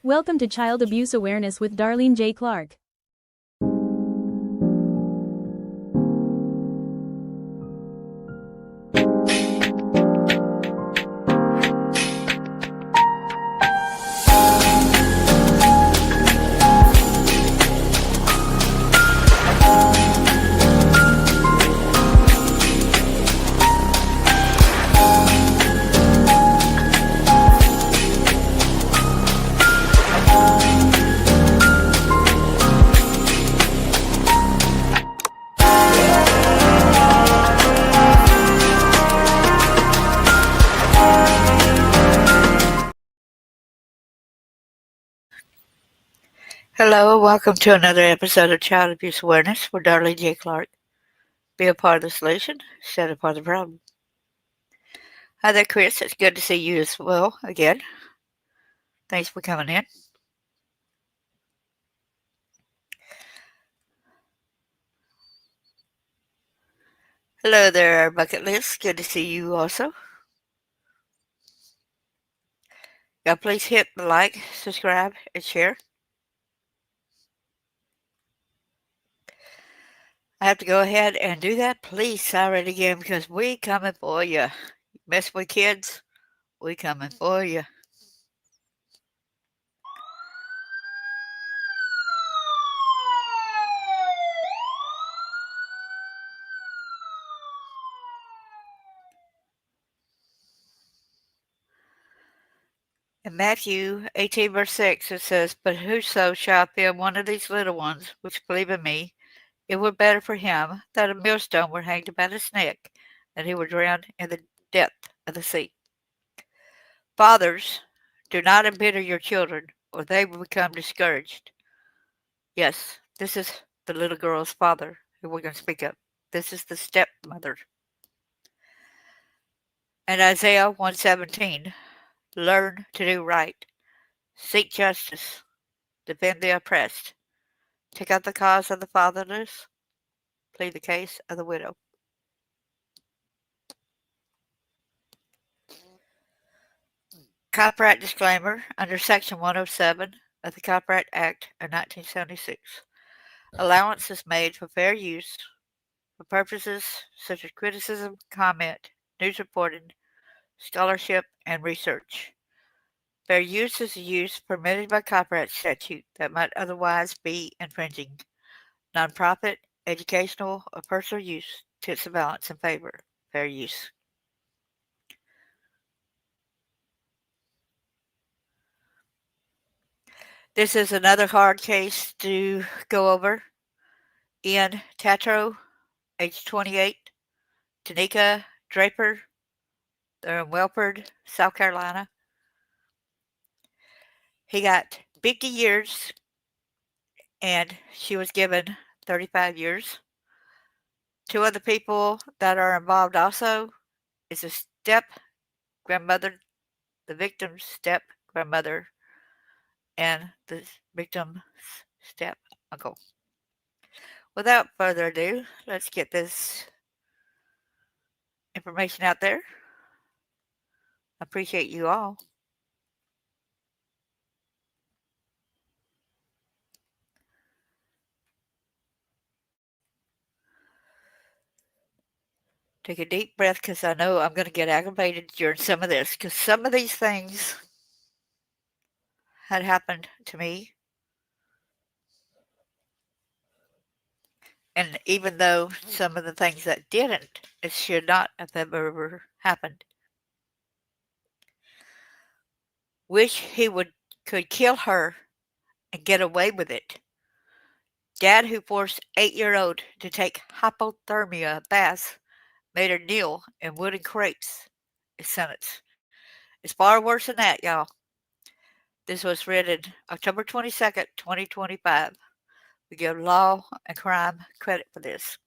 Welcome to Child Abuse Awareness with Darlene J. Clark. Hello and welcome to another episode of Child Abuse Awareness with Darlene J. Clark. Be a part of the solution instead of part of the problem. Hi there, Chris. It's good to see you as well again. Thanks for coming in. Hello there, Bucket List. Good to see you also. Please hit the like, subscribe, and share. I have to go ahead and do that. Please siren again because we coming for you. Mess with kids, we coming for you. In Matthew 18, verse 6, it says, "But whoso shall offend one of these little ones which believe in me, it were better for him that a millstone were hanged about his neck, and he were drowned in the depth of the sea." Fathers, do not embitter your children, or they will become discouraged. Yes, this is the little girl's father who we're going to speak of. This is the stepmother. And Isaiah 1:17, learn to do right, seek justice, defend the oppressed, take out the cause of the fatherless, plead the case of the widow. Copyright disclaimer under Section 107 of the Copyright Act of 1976. Allowance is made for fair use for purposes such as criticism, comment, news reporting, scholarship, and research. Fair use is a use permitted by copyright statute that might otherwise be infringing. Nonprofit, educational, or personal use tips the balance in favor of fair use. This is another hard case to go over. In Tatro, age 28, Tenika Draper, they're in Wellford, South Carolina. He got 50 years, and she was given 35 years. Two other people that are involved also is a step-grandmother, the victim's step-grandmother, and the victim's step-uncle. Without further ado, let's get this information out there. I appreciate you all. Take a deep breath because I know I'm going to get aggravated during some of this because some of these things had happened to me. And even though some of the things that didn't, it should not have ever happened. Wish he could kill her and get away with it. Dad who forced 8-year-old to take hypothermia baths made her kneel in wooden crates is sentenced. It's far worse than that, y'all. This was written October 22nd, 2025. We give law and crime credit for this.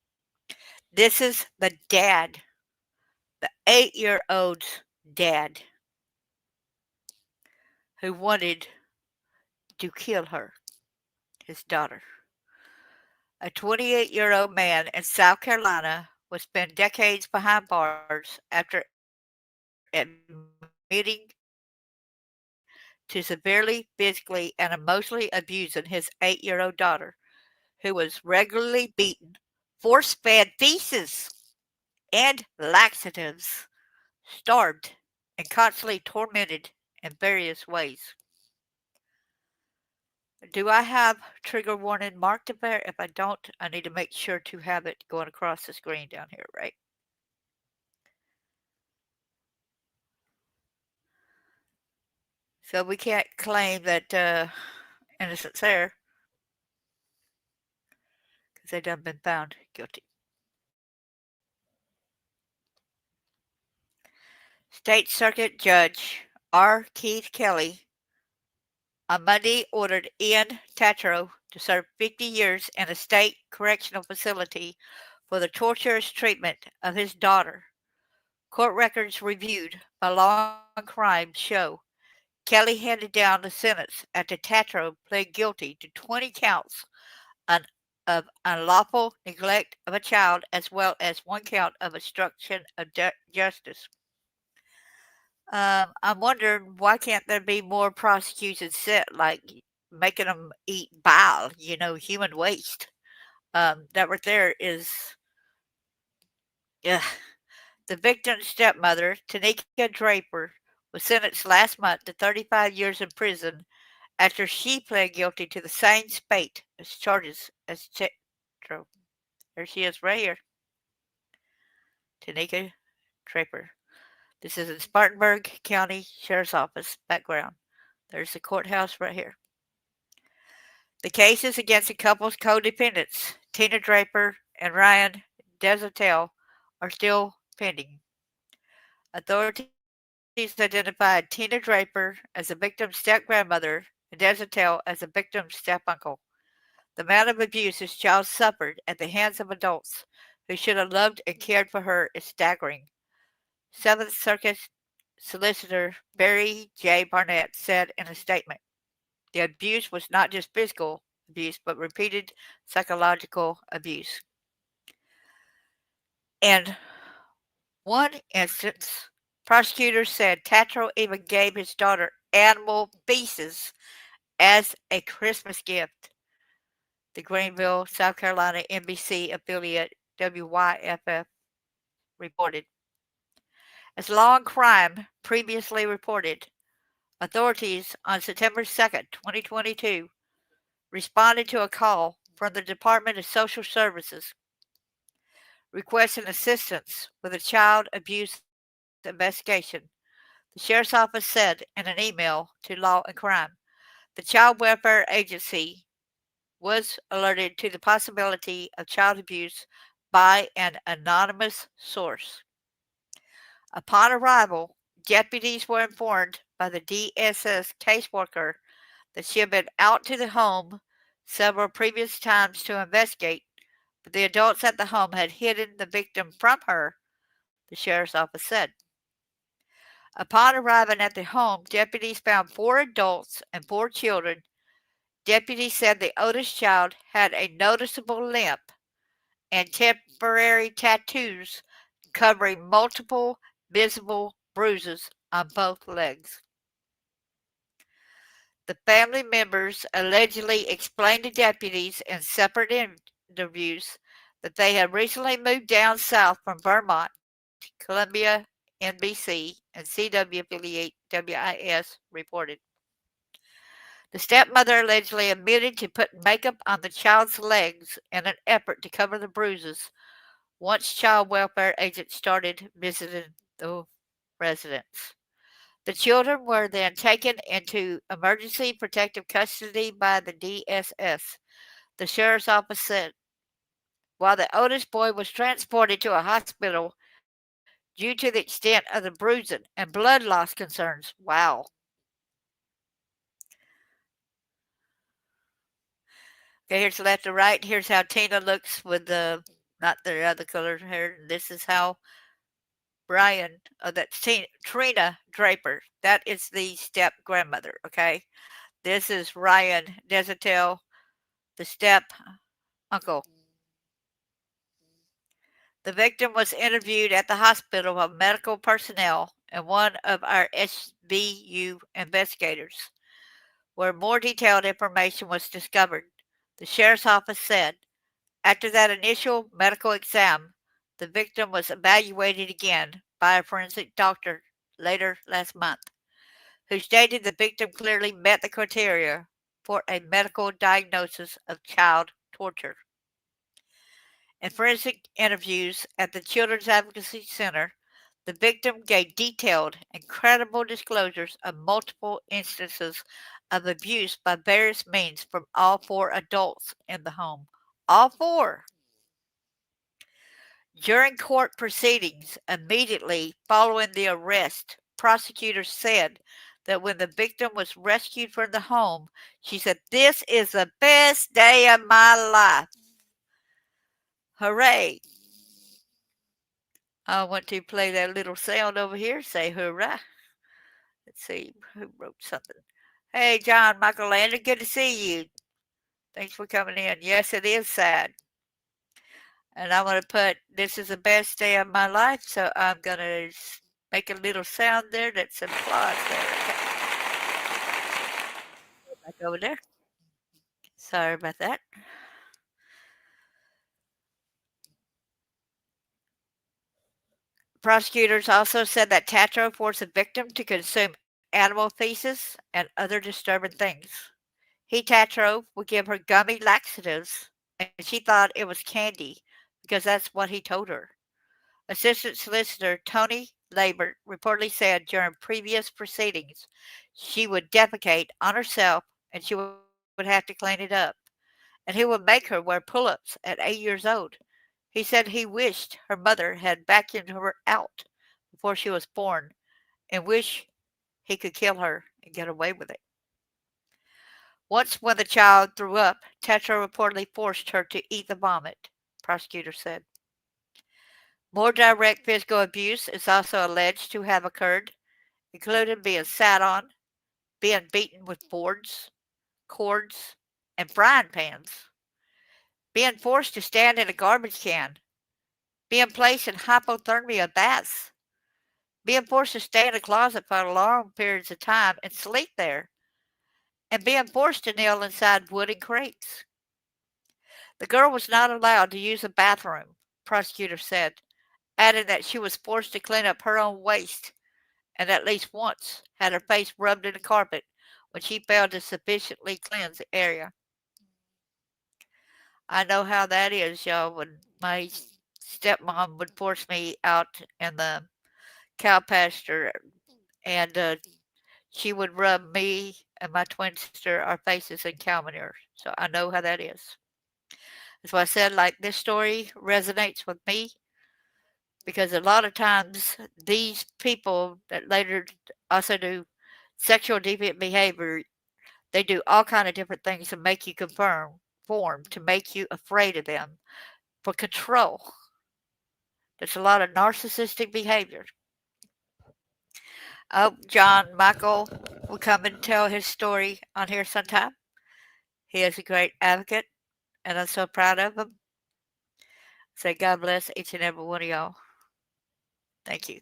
This is the dad, the 8-year-old's dad, who wanted to kill her, his daughter. A 28-year-old man in South Carolina would spend decades behind bars after admitting to to severely physically and emotionally abusing his 8-year-old daughter, who was regularly beaten, force fed feces and laxatives, starved, and constantly tormented in various ways. Do I have trigger warning marked up there? If I don't, I need to make sure to have it going across the screen down here, right? So we can't claim that innocence there because they done been found guilty. State Circuit Judge R. Keith Kelly on Monday ordered Ian Tatro to serve 50 years in a state correctional facility for the torturous treatment of his daughter. Court records reviewed by Law and Crime show Kelly handed down the sentence after Tatro pled guilty to 20 counts of unlawful neglect of a child as well as one count of obstruction of justice. I'm wondering why can't there be more prosecutions set like making them eat bile, human waste. That right there is, yeah. The victim's stepmother, Tenika Draper, was sentenced last month to 35 years in prison after she pled guilty to the same spate as charges as Tatro. There she is right here, Tenika Draper. This is in Spartanburg County Sheriff's Office background. There's the courthouse right here. The cases against the couple's co-defendants, Trina Draper and Ryan Dezotelle, are still pending. Authorities identified Trina Draper as the victim's step-grandmother and Dezotelle as the victim's step-uncle. The amount of abuse this child suffered at the hands of adults who should have loved and cared for her is staggering. Seventh Circuit Solicitor Barry J. Barnett said in a statement, the abuse was not just physical abuse, but repeated psychological abuse. In one instance, prosecutors said Tatro even gave his daughter animal feces as a Christmas gift. The Greenville, South Carolina NBC affiliate WYFF reported. As Law and Crime previously reported, authorities on September 2nd, 2022, responded to a call from the Department of Social Services requesting assistance with a child abuse investigation. The Sheriff's Office said in an email to Law and Crime the Child Welfare Agency was alerted to the possibility of child abuse by an anonymous source. Upon arrival, deputies were informed by the DSS caseworker that she had been out to the home several previous times to investigate, but the adults at the home had hidden the victim from her, the sheriff's office said. Upon arriving at the home, deputies found 4 adults and 4 children. Deputies said the oldest child had a noticeable limp and temporary tattoos covering multiple visible bruises on both legs. The family members allegedly explained to deputies in separate interviews that they had recently moved down south from Vermont, Columbia, NBC, and CW affiliate WIS reported. The stepmother allegedly admitted to putting makeup on the child's legs in an effort to cover the bruises once child welfare agents started visiting the residence. The children were then taken into emergency protective custody by the DSS, the sheriff's office said, while the oldest boy was transported to a hospital due to the extent of the bruising and blood loss concerns. Wow. Okay, here's left to right. Here's how Tina looks with the, not the other color hair. This is how Brian, that's Trina Draper. That is the step grandmother, okay? This is Ryan Dezotelle, the step uncle. The victim was interviewed at the hospital by medical personnel and one of our SVU investigators. where more detailed information was discovered. The sheriff's office said, after that initial medical exam, the victim was evaluated again by a forensic doctor later last month, who stated the victim clearly met the criteria for a medical diagnosis of child torture. In forensic interviews at the Children's Advocacy Center, the victim gave detailed and credible disclosures of multiple instances of abuse by various means from all four adults in the home. All four! During court proceedings immediately following the arrest, prosecutors said that when the victim was rescued from the home, she said, "This is the best day of my life. Hooray." I want to play that little sound over here, say hurrah. Let's see who wrote something. Hey, John Michael Landon, good to see you. Thanks for coming in. Yes, it is sad. And I'm going to put, this is the best day of my life, so I'm going to make a little sound there that's applause there. Okay. Back over there. Sorry about that. Prosecutors also said that Tatro forced the victim to consume animal feces and other disturbing things. He, Tatro, would give her gummy laxatives, and she thought it was candy because that's what he told her. Assistant Solicitor Tony Labert reportedly said during previous proceedings she would defecate on herself and she would have to clean it up, and he would make her wear pull-ups at 8 years old. He said he wished her mother had vacuumed her out before she was born and wished he could kill her and get away with it. Once, when the child threw up, Tetra reportedly forced her to eat the vomit, prosecutors said. More direct physical abuse is also alleged to have occurred, including being sat on, being beaten with boards, cords, and frying pans, being forced to stand in a garbage can, being placed in hypothermia baths, being forced to stay in a closet for long periods of time and sleep there, and being forced to kneel inside wooden crates. The girl was not allowed to use a bathroom, prosecutors said, adding that she was forced to clean up her own waste and at least once had her face rubbed in the carpet when she failed to sufficiently cleanse the area. I know how that is, y'all, when my stepmom would force me out in the cow pasture and she would rub me and my twin sister our faces in cow manure. So I know how that is. That's why I said, like, this story resonates with me because a lot of times these people that later also do sexual deviant behavior, they do all kind of different things to make you conform, to make you afraid of them, for control. There's a lot of narcissistic behavior. Oh, John Michael will come and tell his story on here sometime. He is a great advocate, and I'm so proud of him. Say God bless each and every one of y'all. Thank you.